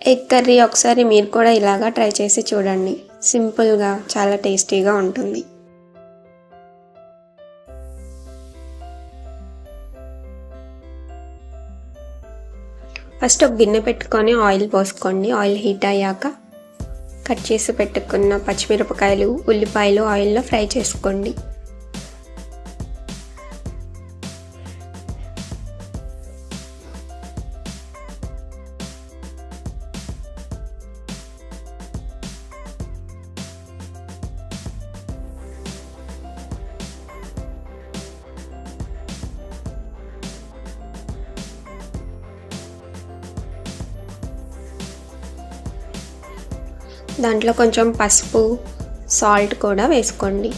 Egg curry ఒకసారి మీరు కూడా ఇలాగా ట్రై చేసి చూడండి. సింపుల్గా చాలా టేస్టీగా ఉంటుంది. ఫస్ట్ ఒక గిన్నె పెట్టుకొని ఆయిల్ పోసుకోండి. ఆయిల్ హీట్ అయ్యాక కట్ చేసి పెట్టుకున్న పచ్చిమిరపకాయలు, ఉల్లిపాయలు ఆయిల్లో ఫ్రై చేసుకోండి. దాంట్లో కొంచెం పసుపు, సాల్ట్ కూడా వేసుకోండి.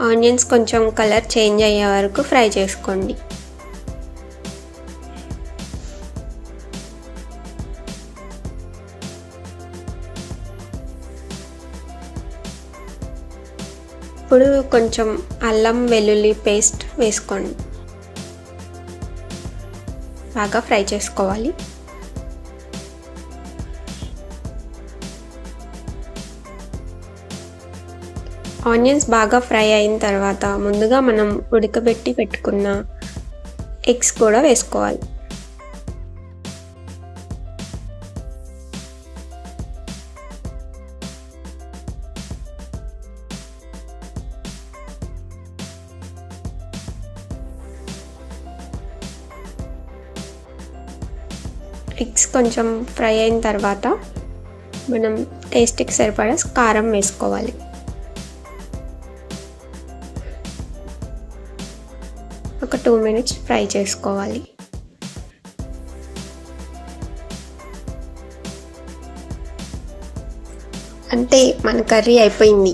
ఆనియన్స్ కొంచెం కలర్ చేంజ్ అయ్యే వరకు ఫ్రై చేసుకోండి. ఇప్పుడు కొంచెం అల్లం వెల్లుల్లి పేస్ట్ వేసుకోండి. బాగా ఫ్రై చేసుకోవాలి. ఆనియన్స్ బాగా ఫ్రై అయిన తర్వాత ముందుగా మనం ఉడకబెట్టి పెట్టుకున్న ఎగ్స్ కూడా వేసుకోవాలి. ఎగ్స్ కొంచెం ఫ్రై అయిన తర్వాత మనం టేస్ట్కి సరిపడా కారం వేసుకోవాలి. ఒక 2 మినిట్స్ ఫ్రై చేసుకోవాలి. అంతే, మన కర్రీ అయిపోయింది.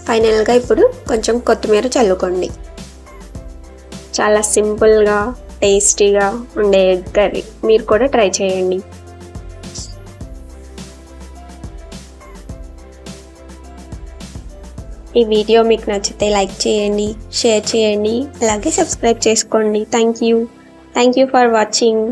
ఫైనల్గా ఇప్పుడు కొంచెం కొత్తిమీర చల్లుకోండి. చాలా సింపుల్గా టేస్టీగా ఉండే ఎగ్ కర్రీ మీరు కూడా ట్రై చేయండి. ఈ వీడియో మీకు నచ్చితే లైక్ చేయండి, షేర్ చేయండి, అలాగే సబ్స్క్రైబ్ చేసుకోండి. Thank you for watching.